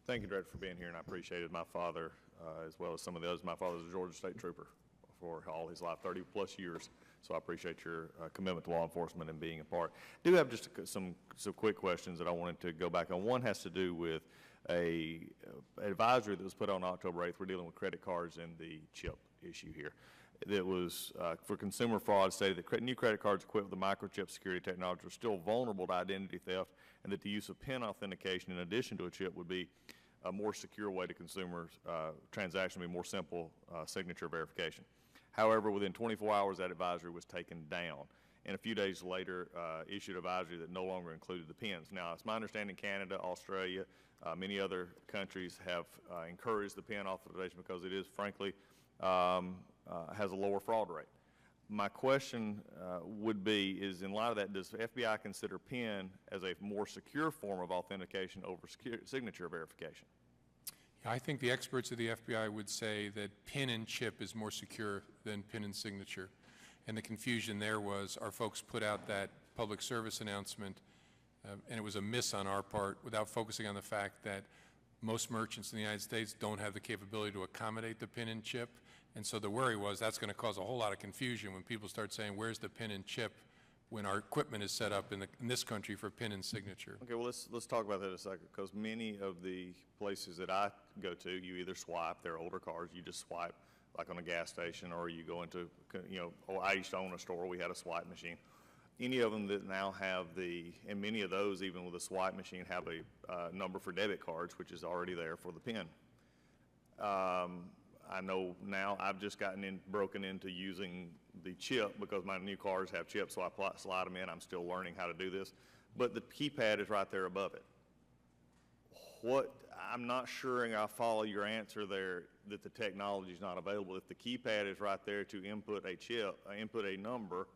Thank you, Director, for being here, and I appreciated my father, as well as some of the others. My father was a Georgia State Trooper for all his life, 30-plus years, so I appreciate your commitment to law enforcement and being a part. I do have just some quick questions that I wanted to go back on. One has to do with an advisory that was put on October 8th. We're dealing with credit cards and the chip issue here. That was for consumer fraud, stated that new credit cards equipped with the microchip security technology are still vulnerable to identity theft, and that the use of PIN authentication in addition to a chip would be a more secure way to consumers transaction, be more simple signature verification. However, within 24 hours, that advisory was taken down, and a few days later issued advisory that no longer included the PINs. Now, it's my understanding Canada, Australia, many other countries have encouraged the PIN authorization because it is, frankly, has a lower fraud rate. My question would be, is in light of that, does the FBI consider PIN as a more secure form of authentication over signature verification? Yeah, I think the experts of the FBI would say that PIN and chip is more secure than PIN and signature. And the confusion there was our folks put out that public service announcement, and it was a miss on our part without focusing on the fact that most merchants in the United States don't have the capability to accommodate the PIN and chip. And so the worry was that's going to cause a whole lot of confusion when people start saying, where's the PIN and chip, when our equipment is set up in this country for PIN and signature. Okay, well, let's talk about that a second, because many of the places that I go to, you either swipe, they're older cards, you just swipe, like on a gas station, or you go into, I used to own a store, we had a swipe machine. Any of them that now have and many of those, even with a swipe machine, have a number for debit cards, which is already there for the PIN. I know now I've just broken into using the chip because my new cars have chips, so I slide them in. I'm still learning how to do this. But the keypad is right there above it. I'm not sure I follow your answer there that the technology is not available. If the keypad is right there to input a chip, input a number,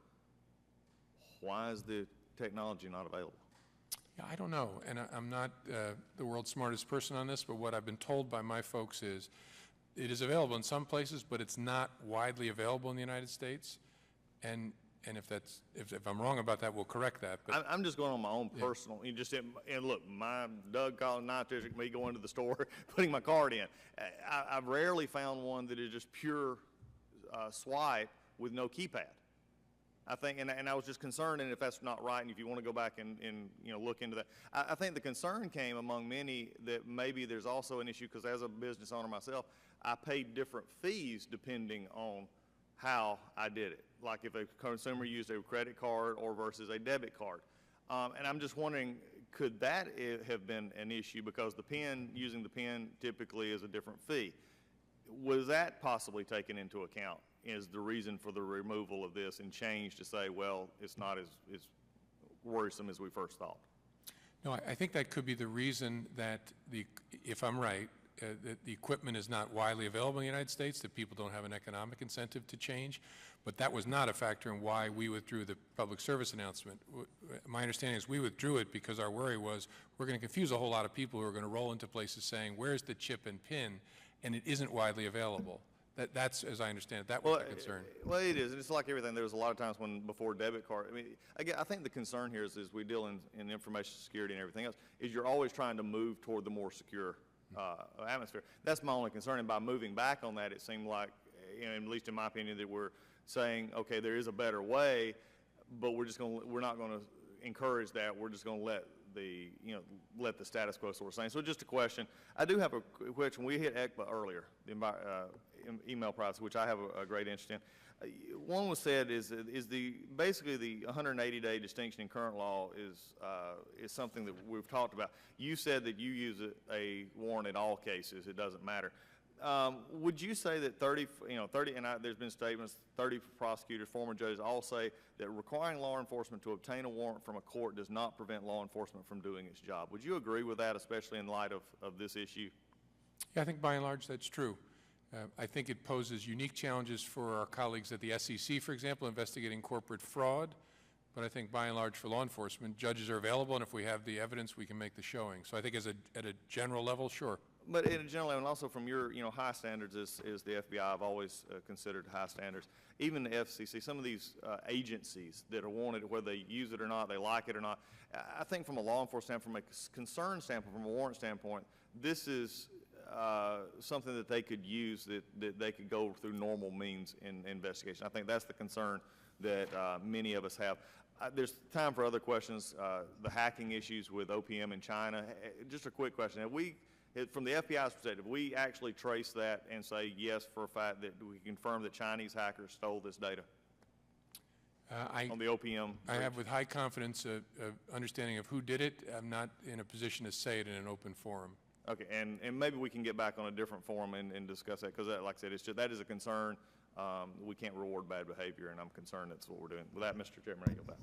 why is the technology not available? Yeah, I don't know, and I'm not the world's smartest person on this, but what I've been told by my folks is it is available in some places, but it's not widely available in the United States. And if I'm wrong about that, we'll correct that. But I'm just going on my own personal. You just and look, my Doug Collins, not just me going to the store, putting my card in. I've rarely found one that is just pure swipe with no keypad. I think, and I was just concerned, and if that's not right, and if you want to go back and look into that, I think the concern came among many that maybe there's also an issue because as a business owner myself, I paid different fees depending on how I did it. Like if a consumer used a credit card or versus a debit card, and I'm just wondering, could that have been an issue because using the PIN typically is a different fee? Was that possibly taken into account? Is the reason for the removal of this and change to say, well, it's not as worrisome as we first thought? No, I think that could be the reason that if I'm right, that the equipment is not widely available in the United States, that people don't have an economic incentive to change. But that was not a factor in why we withdrew the public service announcement. My understanding is we withdrew it because our worry was we're going to confuse a whole lot of people who are going to roll into places saying, where's the chip and PIN, and it isn't widely available. That's, as I understand it, that was the concern. Well, it is. It's like everything. There was a lot of times before debit card. I mean, I think the concern here is we deal in information security and everything else, is you're always trying to move toward the more secure atmosphere. That's my only concern. And by moving back on that, it seemed like, at least in my opinion, that we're saying, okay, there is a better way, but we're not going to encourage that. We're just going to let the status quo, so we're saying. So just a question. I do have a question. We hit ECBA earlier, the email privacy, which I have a great interest in. One was said is basically the 180-day distinction in current law is something that we've talked about. You said that you use a warrant in all cases. It doesn't matter. Would you say that 30, and there's been statements, 30 prosecutors, former judges all say that requiring law enforcement to obtain a warrant from a court does not prevent law enforcement from doing its job? Would you agree with that, especially in light of this issue? Yeah, I think by and large that's true. I think it poses unique challenges for our colleagues at the SEC, for example, investigating corporate fraud. But I think by and large for law enforcement, judges are available, and if we have the evidence, we can make the showing. So I think at a general level, sure. But in general, and also from your, high standards is the FBI. I've always considered high standards. Even the FCC, some of these agencies that are wanted, whether they use it or not, they like it or not. I think from a law enforcement standpoint, from a concern standpoint, from a warrant standpoint, this is something that they could use, that they could go through normal means in investigation. I think that's the concern that many of us have. There's time for other questions. The hacking issues with OPM in China. Just a quick question. From the FBI's perspective, we actually trace that and say, yes, for a fact that we confirm that Chinese hackers stole this data on the OPM? I have with high confidence a understanding of who did it. I'm not in a position to say it in an open forum. Okay, and maybe we can get back on a different forum and discuss that, because like I said, that is a concern. We can't reward bad behavior, and I'm concerned that's what we're doing. With that, Mr. Chairman, I yield back.